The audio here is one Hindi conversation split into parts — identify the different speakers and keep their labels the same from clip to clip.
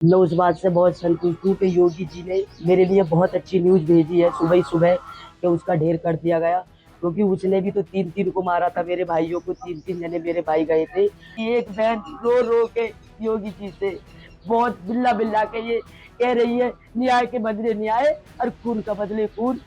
Speaker 1: मैं उस बात से बहुत संतुष्ट हूँ कि योगी जी ने मेरे लिए बहुत अच्छी न्यूज भेजी है सुबह ही सुबह कि उसका ढेर कर दिया गया। क्योंकि उसने भी तो 3-3 को मारा था, मेरे भाइयों को 3-3 जने मेरे भाई गए थे। एक बहन रो रो के योगी जी से बहुत बिल्ला बिल्ला के ये कह रही है, न्याय के बदले न्याय और खून का बदले खून।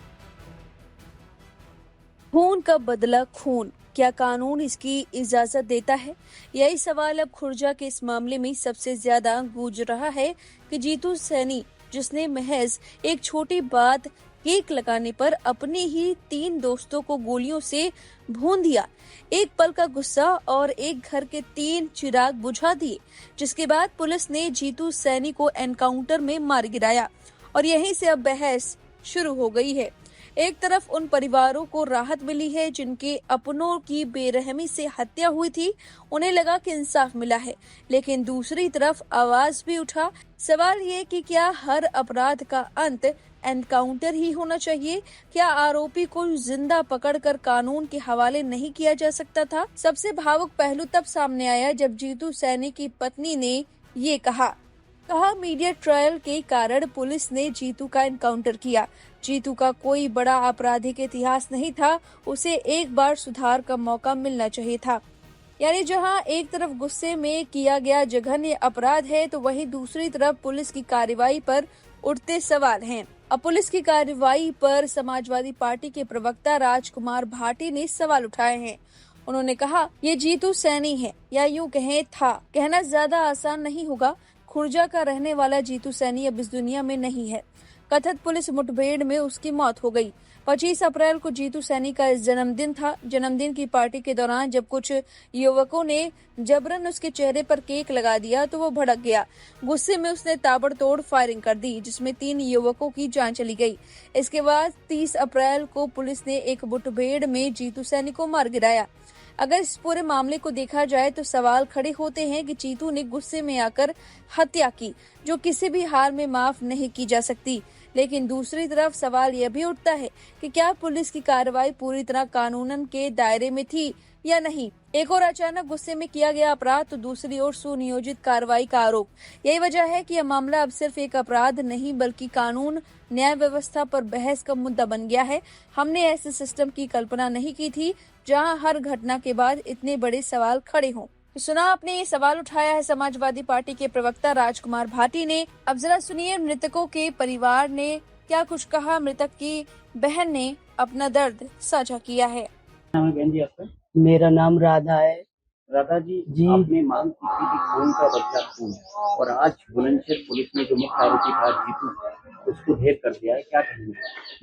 Speaker 2: खून का बदला खून, क्या कानून इसकी इजाजत देता है? यही सवाल अब खुर्जा के इस मामले में सबसे ज्यादा गूंज रहा है कि जीतू सैनी, जिसने महज एक छोटी बात केक लगाने पर अपने ही 3 दोस्तों को गोलियों से भून दिया, एक पल का गुस्सा और एक घर के 3 चिराग बुझा दिए, जिसके बाद पुलिस ने जीतू सैनी को एनकाउंटर में मार गिराया और यहीं से अब बहस शुरू हो गई है। एक तरफ उन परिवारों को राहत मिली है जिनके अपनों की बेरहमी से हत्या हुई थी, उन्हें लगा कि इंसाफ मिला है, लेकिन दूसरी तरफ आवाज भी उठा। सवाल ये कि क्या हर अपराध का अंत एनकाउंटर ही होना चाहिए? क्या आरोपी को जिंदा पकड़कर कानून के हवाले नहीं किया जा सकता था? सबसे भावुक पहलू तब सामने आया जब जीतू सैनी की पत्नी ने ये कहा मीडिया ट्रायल के कारण पुलिस ने जीतू का एनकाउंटर किया। जीतू का कोई बड़ा आपराधिक इतिहास नहीं था, उसे एक बार सुधार का मौका मिलना चाहिए था। यानी जहां एक तरफ गुस्से में किया गया जघन्य अपराध है, तो वहीं दूसरी तरफ पुलिस की कार्रवाई पर उठते सवाल हैं। अब पुलिस की कार्रवाई पर समाजवादी पार्टी के प्रवक्ता राजकुमार भाटी ने सवाल उठाए हैं। उन्होंने कहा, ये जीतू सैनी है या यूं कहें था, कहना ज्यादा आसान नहीं होगा। खुर्जा का रहने वाला जीतू सैनी अब इस दुनिया में नहीं है। कथित पुलिस मुठभेड़ में उसकी मौत हो गई। 25 अप्रैल को जीतू सैनी का जन्मदिन था। जन्मदिन की पार्टी के दौरान जब कुछ युवकों ने जबरन उसके चेहरे पर केक लगा दिया तो वो भड़क गया। गुस्से में उसने ताबड़तोड़ फायरिंग कर दी, जिसमें 3 युवकों की जान चली गई। इसके बाद 30 अप्रैल को पुलिस ने एक मुठभेड़ में जीतू सैनी को मार गिराया। अगर इस पूरे मामले को देखा जाए तो सवाल खड़े होते हैं कि जीतू ने गुस्से में आकर हत्या की, जो किसी भी हाल में माफ नहीं की जा सकती। लेकिन दूसरी तरफ सवाल यह भी उठता है कि क्या पुलिस की कार्रवाई पूरी तरह कानूनन के दायरे में थी या नहीं। एक और अचानक गुस्से में किया गया अपराध, तो दूसरी ओर सुनियोजित कार्रवाई का आरोप। यही वजह है कि यह मामला अब सिर्फ एक अपराध नहीं बल्कि कानून न्याय व्यवस्था पर बहस का मुद्दा बन गया है। हमने ऐसे सिस्टम की कल्पना नहीं की थी जहां हर घटना के बाद इतने बड़े सवाल खड़े हों। तो सुना आपने, ये सवाल उठाया है समाजवादी पार्टी के प्रवक्ता राजकुमार भाटी ने। अब जरा सुनिए मृतकों के परिवार ने क्या कुछ कहा। मृतक की बहन ने अपना दर्द साझा किया है।
Speaker 3: नाम है बहन जी आपका?
Speaker 1: मेरा नाम राधा है।
Speaker 3: राधा जी, आपने मांग की थी कि खून का बदला खून, और आज बुलंदशहर पुलिस ने जो मुख्य आरोपी था जीतू, उसको ढेर कर दिया है, क्या कहेंगे?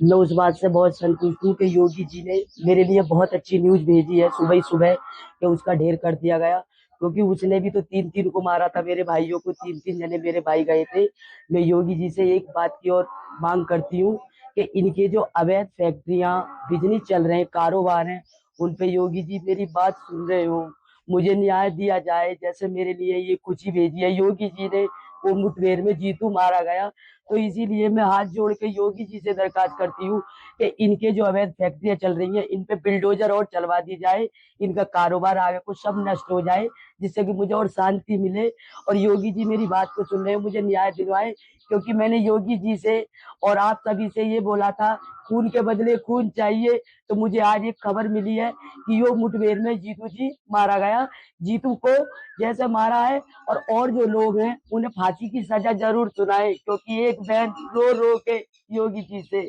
Speaker 1: मैं उस बात से बहुत संतुष्ट हूँ कि योगी जी ने मेरे लिए बहुत अच्छी न्यूज भेजी है सुबह ही सुबह कि उसका ढेर कर दिया गया। क्योंकि उसने भी तो 3-3 को मारा था, मेरे भाइयों को 3-3 जने मेरे भाई गए थे। मैं योगी जी से एक बात की और मांग करती हूँ कि इनके जो अवैध फैक्ट्रियां बिजनेस चल रहे हैं, कारोबार हैं, उन पे योगी जी मेरी बात सुन रहे हो, मुझे न्याय दिया जाए। जैसे मेरे लिए ये खुशी भेजी है योगी जी ने, वो मुठभेड़ में जीतू मारा गया, तो इसीलिए मैं हाथ जोड़ के योगी जी से दरखास्त करती हूँ कि इनके जो अवैध फैक्ट्रियां चल रही हैं, इन पे बिल्डोजर और चलवा दी जाए, इनका कारोबार आगे को सब नष्ट हो जाए, जिससे कि मुझे और शांति मिले। और योगी जी मेरी बात को सुन रहे हैं, मुझे न्याय दिलवाए। क्योंकि मैंने योगी जी से और आप सभी से ये बोला था, खून के बदले खून चाहिए। तो मुझे आज एक खबर मिली है कि यो मुठभेड़ में जीतू जी मारा गया। जीतू को जैसे मारा है और जो लोग हैं उन्हें फांसी की सजा जरूर सुनाए। क्योंकि एक बहन रो रो के योगी जी से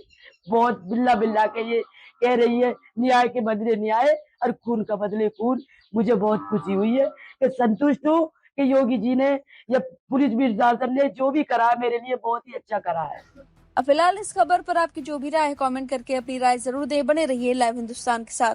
Speaker 1: बहुत बिल्ला बिल्ला के ये कह रही है, न्याय के बदले न्याय और खून का बदले खून। मुझे बहुत खुशी हुई है कि संतुष्ट हूँ कि योगी जी ने या पुलिस प्रशासन ने जो भी करा मेरे लिए बहुत ही अच्छा करा है।
Speaker 2: अब फिलहाल इस खबर पर आपकी जो भी राय है कमेंट करके अपनी राय जरूर दें। बने रहिए लाइव हिंदुस्तान के साथ।